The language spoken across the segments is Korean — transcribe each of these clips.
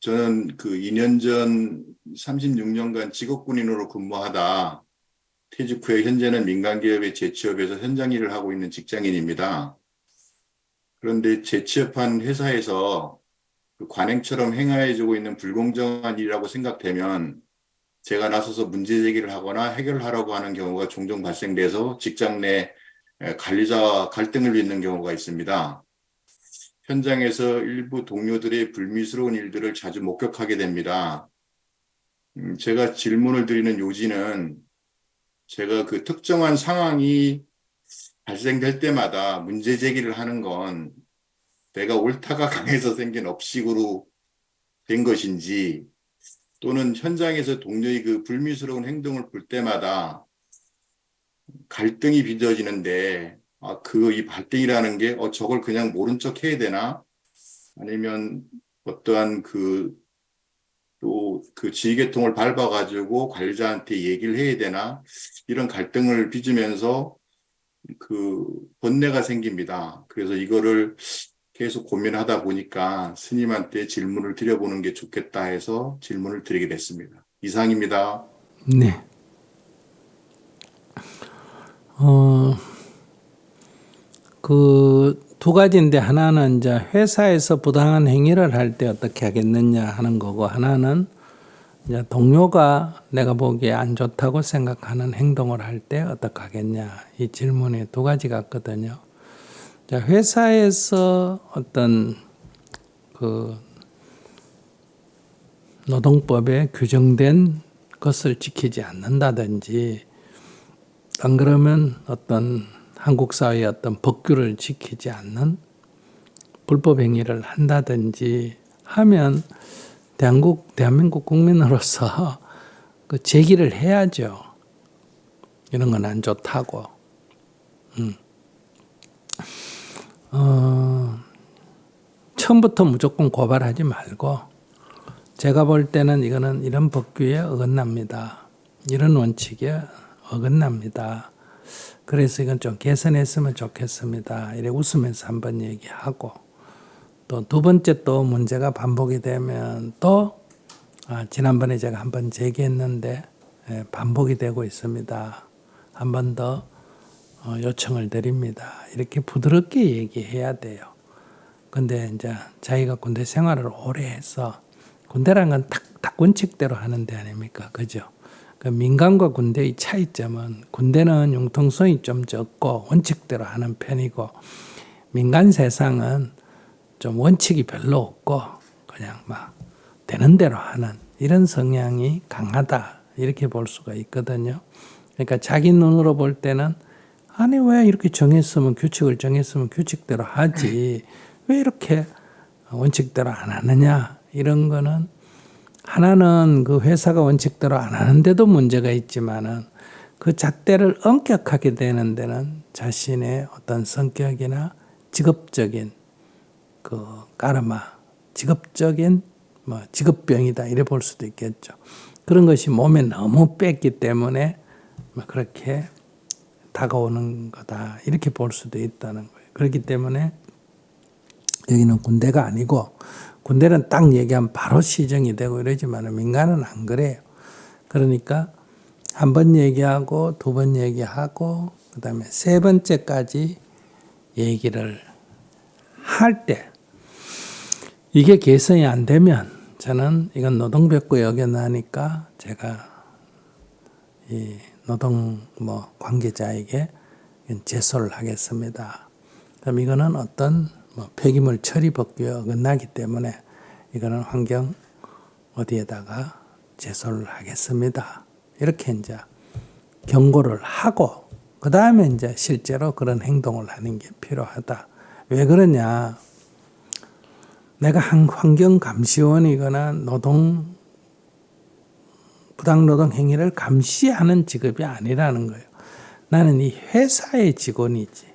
저는 그 2년 전 36년간 직업군인으로 근무하다 퇴직 후에 현재는 민간기업에 재취업해서 현장 일을 하고 있는 직장인입니다. 그런데 재취업한 회사에서 그 관행처럼 행하해지고 있는 불공정한 일이라고 생각되면 제가 나서서 문제 제기를 하거나 해결하려고 하는 경우가 종종 발생돼서 직장 내 관리자와 갈등을 빚는 경우가 있습니다. 현장에서 일부 동료들의 불미스러운 일들을 자주 목격하게 됩니다. 제가 질문을 드리는 요지는 제가 그 특정한 상황이 발생될 때마다 문제 제기를 하는 건 내가 옳다가 강해서 생긴 업식으로 된 것인지 또는 현장에서 동료의 그 불미스러운 행동을 볼 때마다 갈등이 빚어지는데 이 갈등이라는 게 저걸 그냥 모른 척 해야 되나? 아니면 어떠한 또 그 지휘계통을 밟아가지고 관리자한테 얘기를 해야 되나? 이런 갈등을 빚으면서 그 번뇌가 생깁니다. 그래서 이거를 계속 고민하다 보니까 스님한테 질문을 드려보는 게 좋겠다 해서 질문을 드리게 됐습니다. 이상입니다. 네. 어, 그 두 가지인데 하나는 이제 회사에서 부당한 행위를 할 때 어떻게 하겠느냐 하는 거고, 하나는 이제 동료가 내가 보기에 안 좋다고 생각하는 행동을 할 때 어떻게 하겠냐. 이 질문이 두 가지 같거든요. 자, 회사에서 어떤 그 노동법에 규정된 것을 지키지 않는다든지, 안 그러면 어떤 한국 사회의 어떤 법규를 지키지 않는 불법 행위를 한다든지 하면 대한민국 국민으로서 그 제기를 해야죠. 이런 건 안 좋다고. 처음부터 무조건 고발하지 말고, 제가 볼 때는 이거는 이런 법규에 어긋납니다. 이런 원칙에 어긋납니다. 그래서 이건 좀 개선했으면 좋겠습니다. 이래 웃으면서 한번 얘기하고, 또 두 번째 또 문제가 반복이 되면 또 지난번에 제가 한번 제기했는데 반복이 되고 있습니다. 한 번 더 요청을 드립니다. 이렇게 부드럽게 얘기해야 돼요. 근데 이제 자기가 군대 생활을 오래 해서, 군대라는 건 딱 원칙대로 하는 데 아닙니까? 그죠? 그 민간과 군대의 차이점은, 군대는 융통성이 좀 적고 원칙대로 하는 편이고, 민간 세상은 좀 원칙이 별로 없고 그냥 막 되는 대로 하는 이런 성향이 강하다, 이렇게 볼 수가 있거든요. 그러니까 자기 눈으로 볼 때는 아니 왜 이렇게 규칙을 정했으면 규칙대로 하지, 왜 이렇게 원칙대로 안 하느냐, 이런 거는 하나는 그 회사가 원칙대로 안 하는데도 문제가 있지만은 그 잣대를 엄격하게 되는 데는 자신의 어떤 성격이나 직업적인 그 까르마, 직업적인 직업병이다, 이래 볼 수도 있겠죠. 그런 것이 몸에 너무 뺐기 때문에 그렇게 다가오는 거다, 이렇게 볼 수도 있다는 거예요. 그렇기 때문에 여기는 군대가 아니고, 군대는 딱 얘기하면 바로 시정이 되고 이러지만 민간은 안 그래요. 그러니까 한 번 얘기하고 두 번 얘기하고 그다음에 세 번째까지 얘기를 할 때 이게 개선이 안 되면 저는 이건 노동법규에 어긋나니까 제가 이 노동 관계자에게 제소를 하겠습니다. 그럼 이거는 어떤 폐기물 처리 법규에 어긋나기 때문에 이거는 환경 어디에다가 제소를 하겠습니다. 이렇게 이제 경고를 하고, 그 다음에 이제 실제로 그런 행동을 하는 게 필요하다. 왜 그러냐? 내가 환경감시원이거나 부당노동 행위를 감시하는 직업이 아니라는 거예요. 나는 이 회사의 직원이지.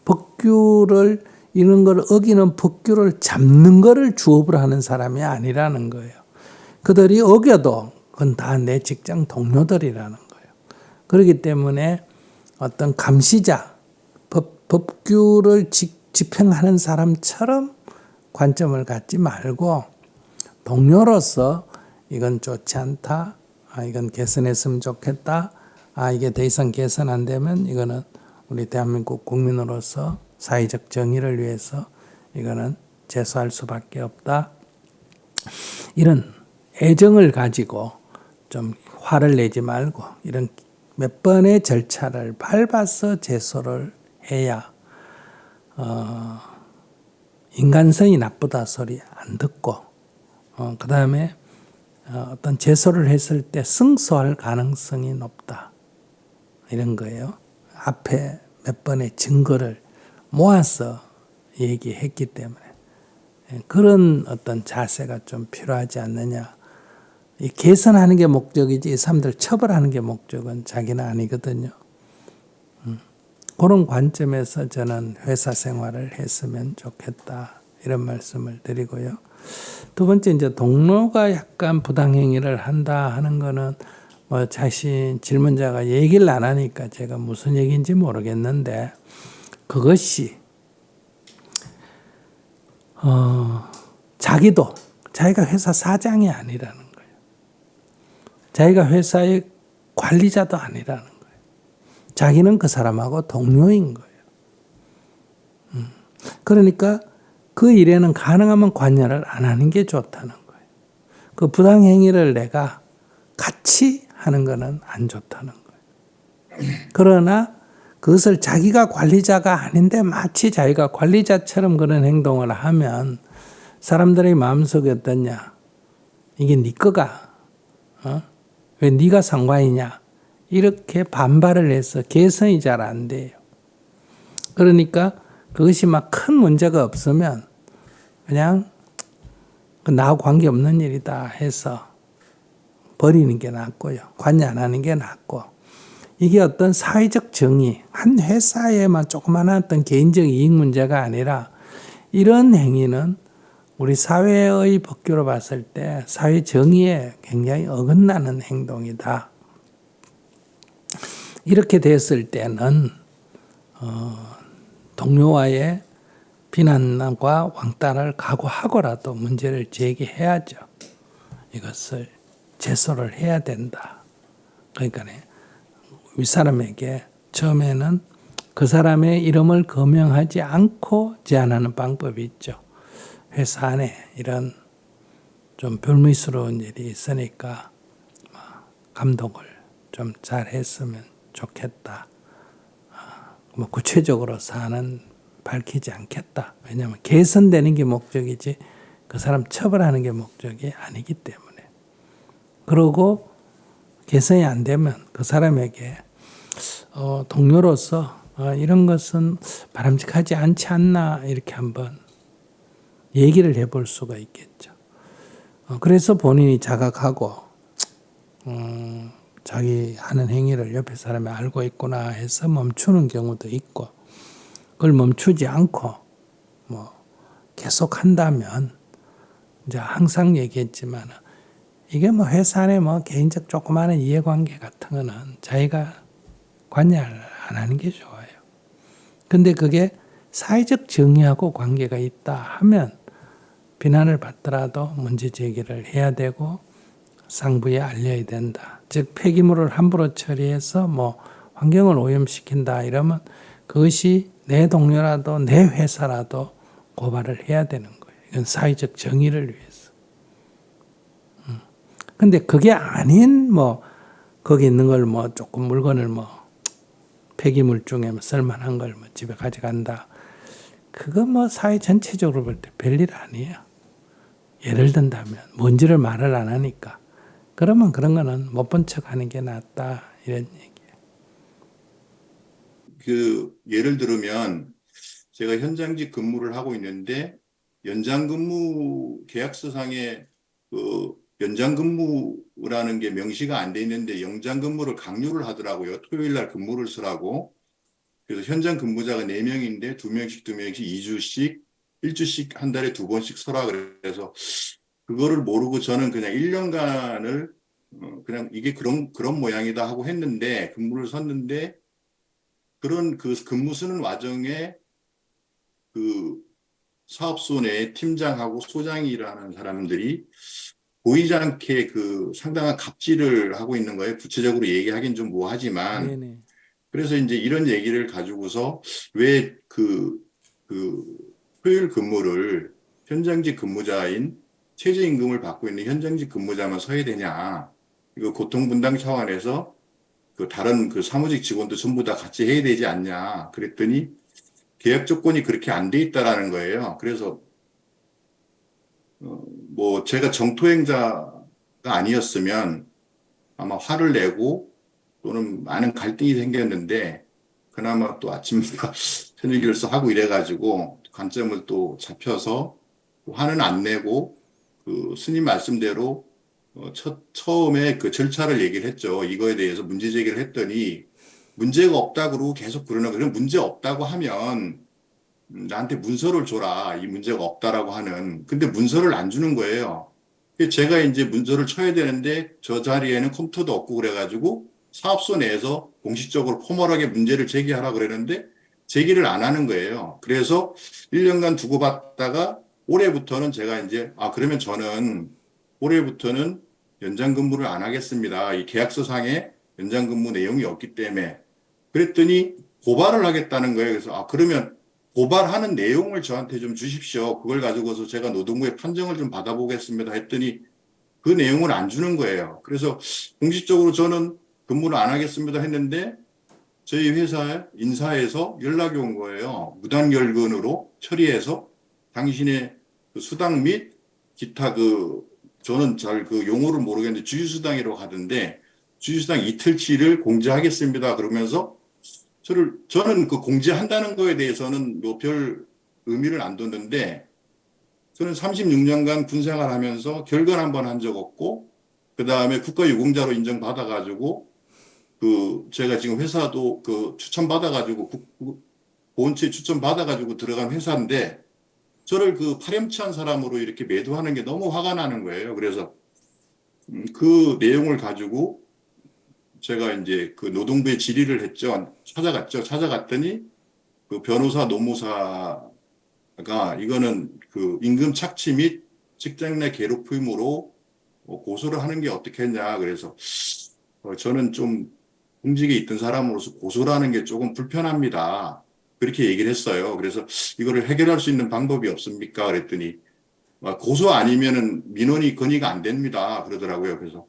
법규를, 이런 걸 어기는 법규를 잡는 거를 주업으로 하는 사람이 아니라는 거예요. 그들이 어겨도 그건 다 내 직장 동료들이라는 거예요. 그렇기 때문에 어떤 감시자, 법규를 집행하는 사람처럼 관점을 갖지 말고 동료로서 이건 좋지 않다. 이건 개선했으면 좋겠다. 이게 더 이상 개선 안 되면 이거는 우리 대한민국 국민으로서 사회적 정의를 위해서 이거는 제소할 수밖에 없다. 이런 애정을 가지고 좀 화를 내지 말고 이런 몇 번의 절차를 밟아서 제소를 해야 인간성이 나쁘다 소리 안 듣고 그 다음에 어떤 제소를 했을 때 승소할 가능성이 높다. 이런 거예요. 앞에 몇 번의 증거를 모아서 얘기했기 때문에 그런 어떤 자세가 좀 필요하지 않느냐. 이 개선하는 게 목적이지 이 사람들 처벌하는 게 목적은 자기는 아니거든요. 그런 관점에서 저는 회사 생활을 했으면 좋겠다. 이런 말씀을 드리고요. 두 번째 이제 동료가 약간 부당행위를 한다 하는 거는 뭐 자신 질문자가 얘기를 안 하니까 제가 무슨 얘기인지 모르겠는데 그것이 자기가 회사 사장이 아니라는 거예요. 자기가 회사의 관리자도 아니라는 거예요. 자기는 그 사람하고 동료인 거예요. 그러니까 그 일에는 가능하면 관여를 안 하는 게 좋다는 거예요. 그 부당행위를 내가 같이 하는 거는 안 좋다는 거예요. 그러나 그것을 자기가 관리자가 아닌데 마치 자기가 관리자처럼 그런 행동을 하면 사람들의 마음속에 어떠냐? 이게 네 거가 왜 네가 상관이냐? 이렇게 반발을 해서 개선이 잘 안 돼요. 그러니까 그것이 막 큰 문제가 없으면 그냥 나하고 관계없는 일이다 해서 버리는 게 낫고요. 관여 안 하는 게 낫고 이게 어떤 사회적 정의, 한 회사에만 조그마한 어떤 개인적 이익 문제가 아니라 이런 행위는 우리 사회의 법규로 봤을 때 사회 정의에 굉장히 어긋나는 행동이다. 이렇게 됐을 때는 동료와의 비난과 왕따를 각오하고라도 문제를 제기해야죠. 이것을 제소를 해야 된다. 그러니까 윗사람에게 처음에는 그 사람의 이름을 거명하지 않고 제안하는 방법이 있죠. 회사 안에 이런 좀 불미스러운 일이 있으니까 감독을 좀 잘했으면 좋겠다. 뭐 구체적으로 사안은 밝히지 않겠다. 왜냐하면 개선되는 게 목적이지 그 사람 처벌하는 게 목적이 아니기 때문에. 그러고 개선이 안 되면 그 사람에게 동료로서 이런 것은 바람직하지 않지 않나 이렇게 한번 얘기를 해볼 수가 있겠죠. 그래서 본인이 자각하고 자기 하는 행위를 옆에 사람이 알고 있구나 해서 멈추는 경우도 있고 그걸 멈추지 않고 뭐 계속 한다면 이제 항상 얘기했지만 이게 뭐 회사 안에 뭐 개인적 조그마한 이해관계 같은 거는 자기가 관여 안 하는 게 좋아요. 근데 그게 사회적 정의하고 관계가 있다 하면 비난을 받더라도 문제 제기를 해야 되고 상부에 알려야 된다. 즉 폐기물을 함부로 처리해서 뭐 환경을 오염시킨다 이러면 그것이 내 동료라도 내 회사라도 고발을 해야 되는 거예요. 이건 사회적 정의를 위해서. 근데 그게 아닌 뭐 거기 있는 걸 뭐 조금 물건을 뭐 폐기물 중에 뭐 쓸만한 걸 뭐 집에 가져간다. 그거 뭐 사회 전체적으로 볼 때 별일 아니에요. 예를 든다면 뭔지를 말을 안 하니까 그러면 그런 거는 못 본 척 하는 게 낫다 이런 얘기예요. 예를 들면 제가 현장직 근무를 하고 있는데 연장 근무 계약서상에 연장 근무라는 게 명시가 안 돼 있는데 연장 근무를 강요를 하더라고요. 토요일 날 근무를 쓰라고. 그래서 현장 근무자가 4명인데 2명씩 2주씩 1주씩 한 달에 2번씩 서라 그래서 그거를 모르고 저는 그냥 1년간을 그냥 이게 그런 모양이다 하고 했는데 근무를 섰는데 그런 그 근무 쓰는 와중에 그 사업소 내 팀장하고 소장이라는 사람들이 보이지 않게 그 상당한 갑질을 하고 있는 거예요. 구체적으로 얘기하긴 좀 뭐하지만. 네네. 그래서 이제 이런 얘기를 가지고서 왜 그 토요일 근무를 현장직 근무자인 최저임금을 받고 있는 현장직 근무자만 서야 되냐. 이거 고통분담 차원에서 그 다른 그 사무직 직원도 전부 다 같이 해야 되지 않냐. 그랬더니 계약 조건이 그렇게 안 돼 있다라는 거예요. 그래서 뭐 제가 정토행자가 아니었으면 아마 화를 내고 또는 많은 갈등이 생겼는데 그나마 또 아침과 저녁 일서 하고 이래가지고 관점을 또 잡혀서 화는 안 내고 그 스님 말씀대로 처음에 그 절차를 얘기를 했죠. 이거에 대해서 문제 제기를 했더니 문제가 없다 그러고 계속 그러는 거예요. 문제 없다고 하면 나한테 문서를 줘라. 이 문제가 없다라고 하는. 근데 문서를 안 주는 거예요. 제가 이제 문서를 쳐야 되는데 저 자리에는 컴퓨터도 없고 그래가지고 사업소 내에서 공식적으로 포멀하게 문제를 제기하라 그랬는데 제기를 안 하는 거예요. 그래서 1년간 두고받다가 올해부터는 제가 이제 그러면 저는 올해부터는 연장 근무를 안 하겠습니다. 이 계약서상에 연장 근무 내용이 없기 때문에 그랬더니 고발을 하겠다는 거예요. 그래서 그러면 고발하는 내용을 저한테 좀 주십시오. 그걸 가지고서 제가 노동부의 판정을 좀 받아보겠습니다. 했더니 그 내용을 안 주는 거예요. 그래서 공식적으로 저는 근무를 안 하겠습니다 했는데 저희 회사 인사에서 연락이 온 거예요. 무단결근으로 처리해서 당신의 그 수당 및 기타 저는 잘 그 용어를 모르겠는데 주휴수당이라고 하던데 주휴수당 이틀치를 공제하겠습니다. 그러면서 저는 그 공제한다는 거에 대해서는 뭐 별 의미를 안 뒀는데 저는 36년간 군 생활하면서 결근 한 번 한 적 없고 그 다음에 국가유공자로 인정받아가지고 제가 지금 회사도 추천받아가지고 보훈처에 추천받아가지고 들어간 회사인데 저를 그 파렴치한 사람으로 이렇게 매도하는 게 너무 화가 나는 거예요. 그래서 그 내용을 가지고 제가 이제 그 노동부에 질의를 했죠. 찾아갔죠. 찾아갔더니 그 변호사 노무사가 이거는 그 임금 착취 및 직장 내 괴롭힘으로 고소를 하는 게 어떻겠냐. 그래서 저는 좀 공직에 있던 사람으로서 고소라는 게 조금 불편합니다. 그렇게 얘기를 했어요. 그래서 이거를 해결할 수 있는 방법이 없습니까? 그랬더니 고소 아니면은 민원이 건의가 안 됩니다. 그러더라고요. 그래서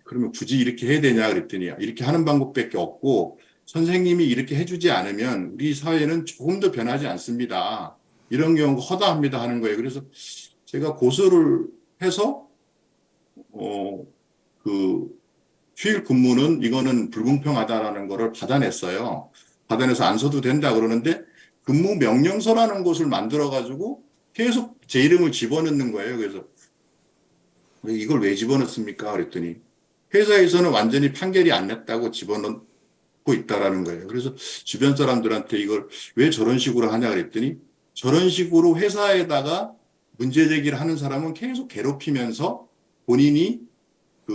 그러면 굳이 이렇게 해야 되냐 그랬더니 이렇게 하는 방법밖에 없고 선생님이 이렇게 해주지 않으면 우리 사회는 조금 더 변하지 않습니다. 이런 경우가 허다합니다 하는 거예요. 그래서 제가 고소를 해서 그 휴일 근무는 이거는 불공평하다라는 거를 받아냈어요. 받아내서 안 써도 된다 그러는데 근무 명령서라는 것을 만들어 가지고 계속 제 이름을 집어넣는 거예요. 그래서 이걸 왜 집어넣습니까? 그랬더니 회사에서는 완전히 판결이 안 났다고 집어넣고 있다라는 거예요. 그래서 주변 사람들한테 이걸 왜 저런 식으로 하냐 그랬더니 저런 식으로 회사에다가 문제 제기를 하는 사람은 계속 괴롭히면서 본인이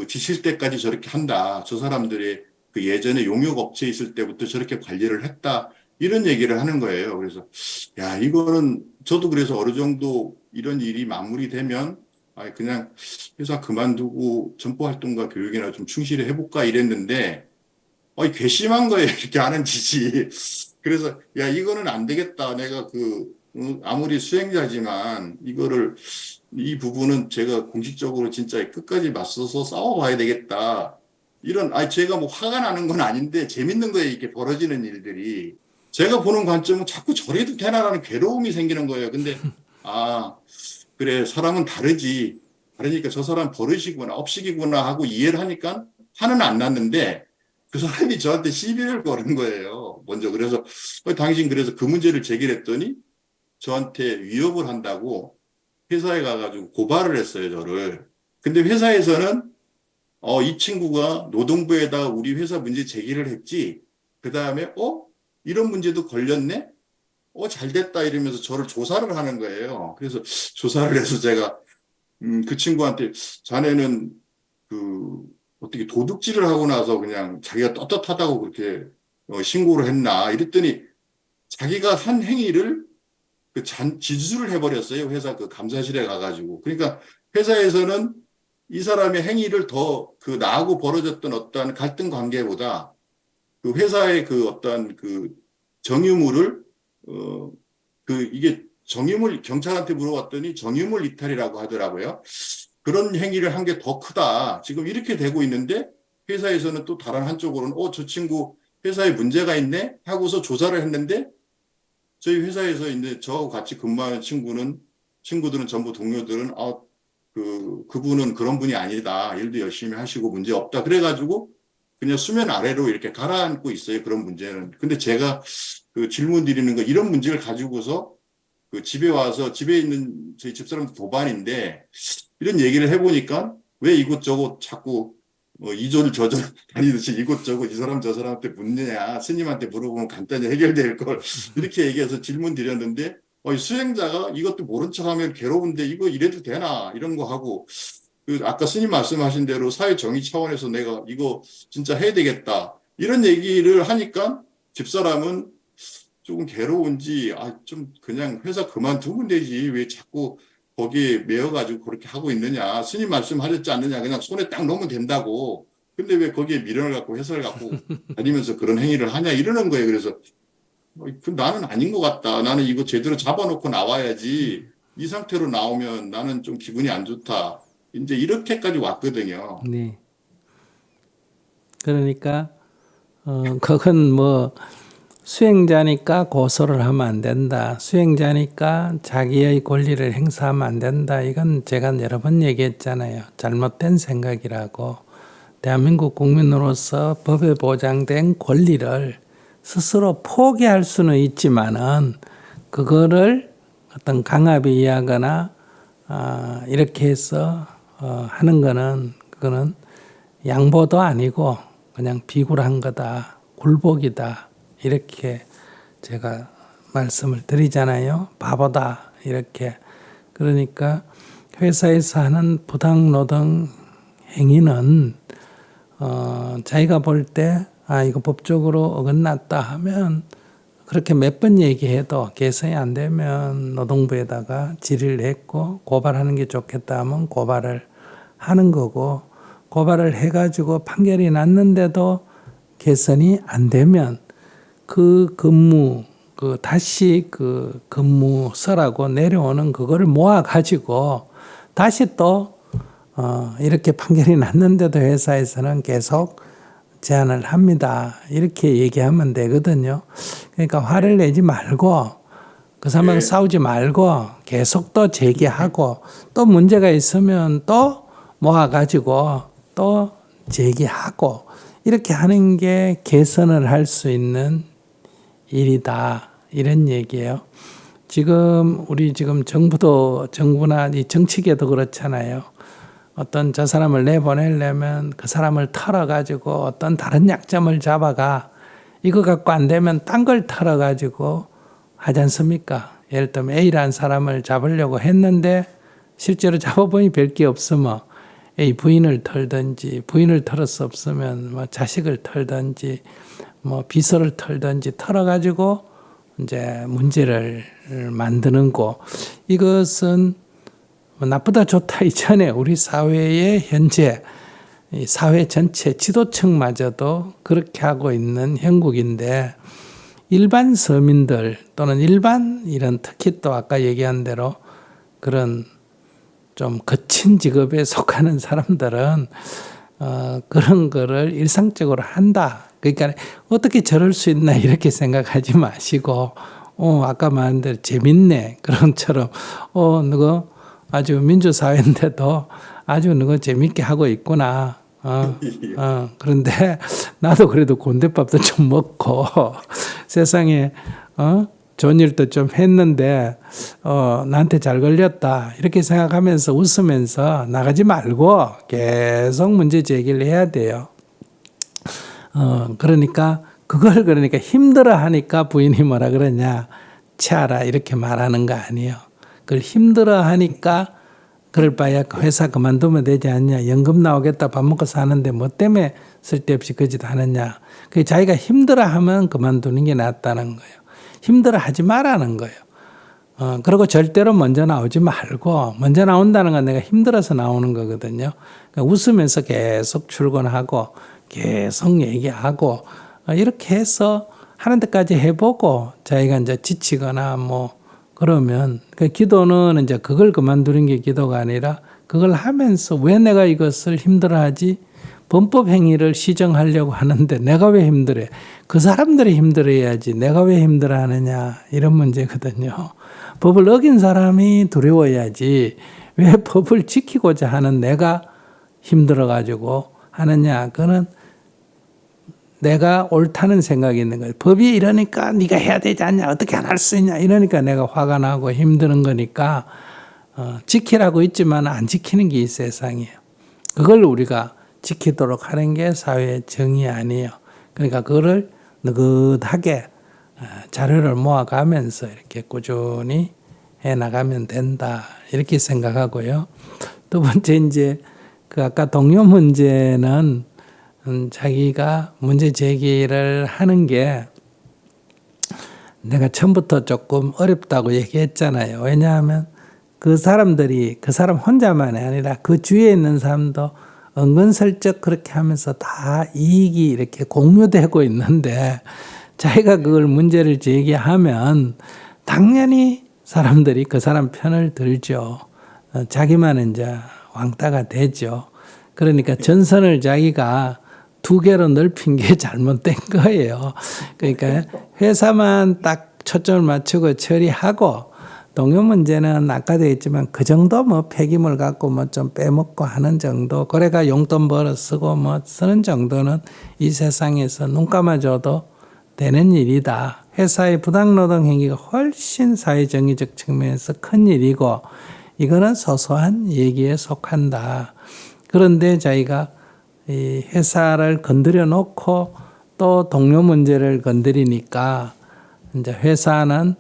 지칠 때까지 저렇게 한다. 저 사람들이 그 예전에 용역업체에 있을 때부터 저렇게 관리를 했다. 이런 얘기를 하는 거예요. 그래서 야 이거는 저도 그래서 어느 정도 이런 일이 마무리되면 그냥 회사 그만두고 정보활동과 교육이나 좀 충실히 해볼까 이랬는데 괘씸한 거예요. 이렇게 하는 짓이. 그래서 야 이거는 안 되겠다. 내가 아무리 수행자지만 이 부분은 제가 공식적으로 진짜 끝까지 맞서서 싸워봐야 되겠다. 제가 뭐 화가 나는 건 아닌데 재밌는 거예요. 이렇게 벌어지는 일들이. 제가 보는 관점은 자꾸 저래도 되나라는 괴로움이 생기는 거예요. 근데, 그래, 사람은 다르지. 다르니까 저 사람 버릇이구나, 업식이구나 하고 이해를 하니까 화는 안 났는데 그 사람이 저한테 시비를 거는 거예요. 먼저. 그래서, 당신 그래서 그 문제를 제기했더니 저한테 위협을 한다고 회사에 가가지고 고발을 했어요, 저를. 근데 회사에서는, 이 친구가 노동부에다 우리 회사 문제 제기를 했지. 그 다음에, 이런 문제도 걸렸네? 잘 됐다 이러면서 저를 조사를 하는 거예요. 그래서 조사를 해서 제가, 그 친구한테 자네는 어떻게 도둑질을 하고 나서 그냥 자기가 떳떳하다고 그렇게 신고를 했나? 이랬더니 자기가 한 행위를 지수를 해버렸어요. 회사 그 감사실에 가가지고. 그러니까 회사에서는 이 사람의 행위를 더 그 나하고 벌어졌던 어떠한 갈등 관계보다 그 회사의 그 어떠한 그 정유물을 이게 정유물 경찰한테 물어봤더니 정유물 이탈이라고 하더라고요. 그런 행위를 한 게 더 크다. 지금 이렇게 되고 있는데 회사에서는 또 다른 한쪽으로는 저 친구 회사에 문제가 있네 하고서 조사를 했는데 저희 회사에서 이제 저하고 같이 근무하는 친구들은 전부 동료들은 그분은 그런 분이 아니다. 일도 열심히 하시고 문제 없다. 그래가지고 그냥 수면 아래로 이렇게 가라앉고 있어요. 그런 문제는. 근데 제가 그 질문 드리는 거 이런 문제를 가지고서 그 집에 와서 집에 있는 저희 집사람도 도반인데 이런 얘기를 해보니까 왜 이곳저곳 자꾸 이졸 저졸 다니듯이 이곳저곳 이 사람 저 사람한테 묻느냐 스님한테 물어보면 간단히 해결될 걸 이렇게 얘기해서 질문 드렸는데 이 수행자가 이것도 모른 척하면 괴로운데 이거 이래도 되나 이런 거 하고 아까 스님 말씀하신 대로 사회 정의 차원에서 내가 이거 진짜 해야 되겠다 이런 얘기를 하니까 집사람은 조금 괴로운지 좀 그냥 회사 그만두면 되지 왜 자꾸 거기에 매여가지고 그렇게 하고 있느냐 스님 말씀하셨지 않느냐 그냥 손에 딱 놓으면 된다고 근데 왜 거기에 미련을 갖고 회사를 갖고 다니면서 그런 행위를 하냐 이러는 거예요. 그래서 나는 아닌 것 같다. 나는 이거 제대로 잡아놓고 나와야지 이 상태로 나오면 나는 좀 기분이 안 좋다. 이제 이렇게까지 왔거든요. 네. 그러니까 그건 뭐 수행자니까 고소를 하면 안 된다. 수행자니까 자기의 권리를 행사하면 안 된다. 이건 제가 여러 번 얘기했잖아요. 잘못된 생각이라고. 대한민국 국민으로서 법에 보장된 권리를 스스로 포기할 수는 있지만은 그거를 어떤 강압에 의하거나 이렇게 해서 하는 거는 그거는 양보도 아니고 그냥 비굴한 거다. 굴복이다. 이렇게 제가 말씀을 드리잖아요. 바보다. 이렇게. 그러니까 회사에서 하는 부당노동 행위는 자기가 볼 때 이거 법적으로 어긋났다 하면 그렇게 몇 번 얘기해도 개선이 안 되면 노동부에다가 질의를 했고 고발하는 게 좋겠다 하면 고발을 하는 거고 고발을 해가지고 판결이 났는데도 개선이 안 되면 다시 그 근무서라고 내려오는 그거를 모아가지고 다시 또 이렇게 판결이 났는데도 회사에서는 계속 제안을 합니다. 이렇게 얘기하면 되거든요. 그러니까 화를 내지 말고 그 사람하고 싸우지 말고 계속 또 제기하고 또 문제가 있으면 또 모아가지고 또 제기하고 이렇게 하는 게 개선을 할 수 있는 일이다. 이런 얘기예요. 우리 정부나 이 정치계도 그렇잖아요. 어떤 저 사람을 내보내려면 그 사람을 털어가지고 어떤 다른 약점을 잡아가 이거 갖고 안 되면 딴 걸 털어가지고 하지 않습니까? 예를 들면 A라는 사람을 잡으려고 했는데 실제로 잡아보니 별 게 없으면 A 부인을 털든지 부인을 털을 수 없으면 뭐 자식을 털든지 뭐 비서를 털든지 털어가지고 이제 문제를 만드는 거 이것은 나쁘다 좋다 이전에 우리 사회의 현재 사회 전체 지도층마저도 그렇게 하고 있는 형국인데 일반 서민들 또는 이런 특히 또 아까 얘기한 대로 그런 좀 거친 직업에 속하는 사람들은 그런 거를 일상적으로 한다. 그러니까 어떻게 저럴 수 있나 이렇게 생각하지 마시고 아까 말한 대로 재밌네 그런 처럼 누구 아주 민주사회인데도 아주 누구 재밌게 하고 있구나. 그런데 나도 그래도 곤대밥도 좀 먹고 세상에 좋은 일도 좀 했는데 나한테 잘 걸렸다 이렇게 생각하면서 웃으면서 나가지 말고 계속 문제 제기를 해야 돼요. 그러니까 힘들어 하니까 부인이 뭐라 그러냐 치아라 이렇게 말하는 거 아니에요. 그걸 힘들어 하니까 그럴 바에야 회사 그만두면 되지 않냐. 연금 나오겠다 밥 먹고 사는데 뭐 때문에 쓸데없이 그 짓 하느냐. 그 자기가 힘들어 하면 그만두는 게 낫다는 거예요. 힘들어 하지 말라는 거예요. 그리고 절대로 먼저 나오지 말고, 먼저 나온다는 건 내가 힘들어서 나오는 거거든요. 그러니까 웃으면서 계속 출근하고, 계속 얘기하고, 이렇게 해서 하는 데까지 해보고, 자기가 이제 지치거나 뭐, 그러면, 그 기도는 이제 그걸 그만두는 게 기도가 아니라, 그걸 하면서 왜 내가 이것을 힘들어하지? 범법 행위를 시정하려고 하는데 내가 왜 힘들해? 그 사람들이 힘들어야지 내가 왜 힘들어하느냐 이런 문제거든요. 법을 어긴 사람이 두려워야지 왜 법을 지키고자 하는 내가 힘들어가지고 하느냐. 그는 내가 옳다는 생각이 있는 거예요. 법이 이러니까 네가 해야 되지 않냐, 어떻게 안 할 수 있냐 이러니까 내가 화가 나고 힘드는 거니까 지키라고 있지만 안 지키는 게 이 세상이에요. 그걸 우리가 지키도록 하는 게 사회의 정의 아니에요. 그러니까 그거를 느긋하게 자료를 모아가면서 이렇게 꾸준히 해 나가면 된다 이렇게 생각하고요. 두 번째 이제 그 아까 동료 문제는 자기가 문제 제기를 하는 게 내가 처음부터 조금 어렵다고 얘기했잖아요. 왜냐하면 그 사람들이 그 사람 혼자만이 아니라 그 주위에 있는 사람도 은근슬쩍 그렇게 하면서 다 이익이 이렇게 공유되고 있는데 자기가 그걸 문제를 제기하면 당연히 사람들이 그 사람 편을 들죠. 자기만 이제 왕따가 되죠. 그러니까 전선을 자기가 두 개로 넓힌 게 잘못된 거예요. 그러니까 회사만 딱 초점을 맞추고 처리하고 동료 문제는 아까도 했지만 그 정도 뭐 폐기물 갖고 뭐 좀 빼먹고 하는 정도, 그래가 용돈 벌어 쓰고 뭐 쓰는 정도는 이 세상에서 눈 감아줘도 되는 일이다. 회사의 부당노동 행위가 훨씬 사회정의적 측면에서 큰 일이고 이거는 소소한 얘기에 속한다. 그런데 자기가 이 회사를 건드려 놓고 또 동료 문제를 건드리니까 이제 회사는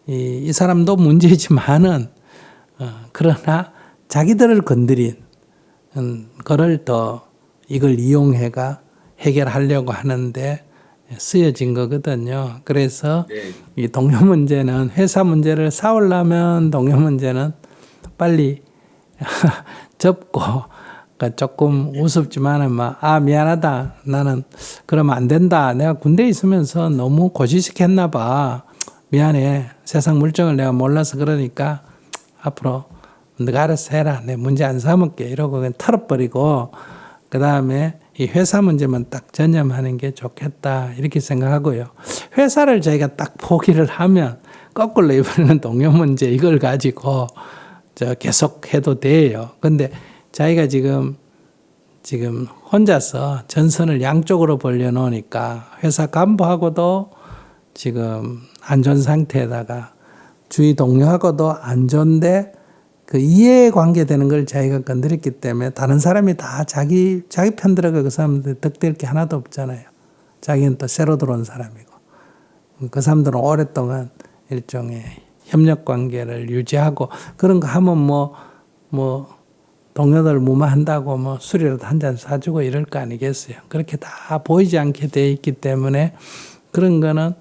이 사람도 문제지만은 그러나 자기들을 건드린 거를 더 이걸 이용해가 해결하려고 하는데 쓰여진 거거든요. 그래서 이 동료 문제는 회사 문제를 싸우려면 동료 문제는 빨리 접고 그러니까 조금 우습지만은 막 미안하다 나는 그러면 안 된다 내가 군대에 있으면서 너무 고지식했나 봐 미안해 세상 물정을 내가 몰라서 그러니까 앞으로 네가 알아서 해라 내 문제 안 삼을게 이러고 그냥 털어버리고 그 다음에 이 회사 문제만 딱 전념하는 게 좋겠다 이렇게 생각하고요. 회사를 저희가 딱 포기를 하면 거꾸로 이번에는 동료 문제 이걸 가지고 계속 해도 돼요. 근데 자기가 지금 혼자서 전선을 양쪽으로 벌려놓으니까 회사 간부하고도 지금 안 좋은 상태에다가 주위 동료하고도 안 좋은데 그 이해관계 되는 걸 자기가 건드렸기 때문에 다른 사람이 다 자기 편 들어가 그 사람들 득될 게 하나도 없잖아요. 자기는 또 새로 들어온 사람이고 그 사람들은 오랫동안 일종의 협력 관계를 유지하고 그런 거 하면 뭐 동료들 무마한다고 뭐 술이라도 한 잔 사주고 이럴 거 아니겠어요. 그렇게 다 보이지 않게 돼 있기 때문에 그런 거는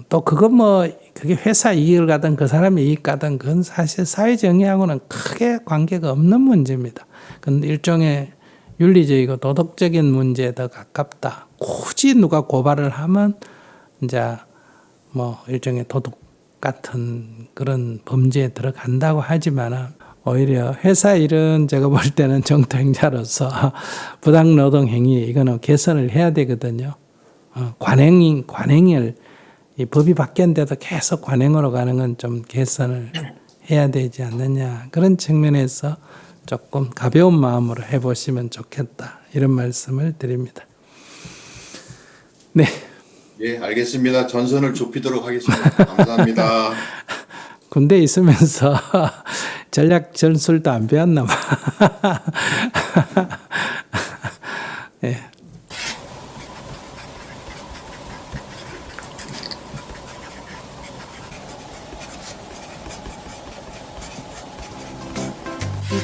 또 그건 뭐 그게 회사 이익을 가든 그 사람의 이익 가든 그건 사실 사회정의하고는 크게 관계가 없는 문제입니다. 그건 일종의 윤리적이고 도덕적인 문제에 더 가깝다. 굳이 누가 고발을 하면 이제 뭐 일종의 도덕 같은 그런 범죄에 들어간다고 하지만 오히려 회사 일은 제가 볼 때는 정통행자로서 부당노동 행위 이거는 개선을 해야 되거든요. 관행을 이 법이 바뀌었는데도 계속 관행으로 가는 건 좀 개선을 해야 되지 않느냐 그런 측면에서 조금 가벼운 마음으로 해보시면 좋겠다 이런 말씀을 드립니다. 네. 예, 알겠습니다. 전선을 좁히도록 하겠습니다. 감사합니다. 군대에 있으면서 전략 전술도 안 배웠나 봐. 예.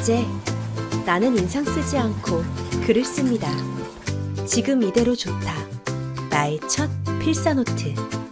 이제 나는 인상 쓰지 않고 글을 씁니다. 지금 이대로 좋다. 나의 첫 필사노트.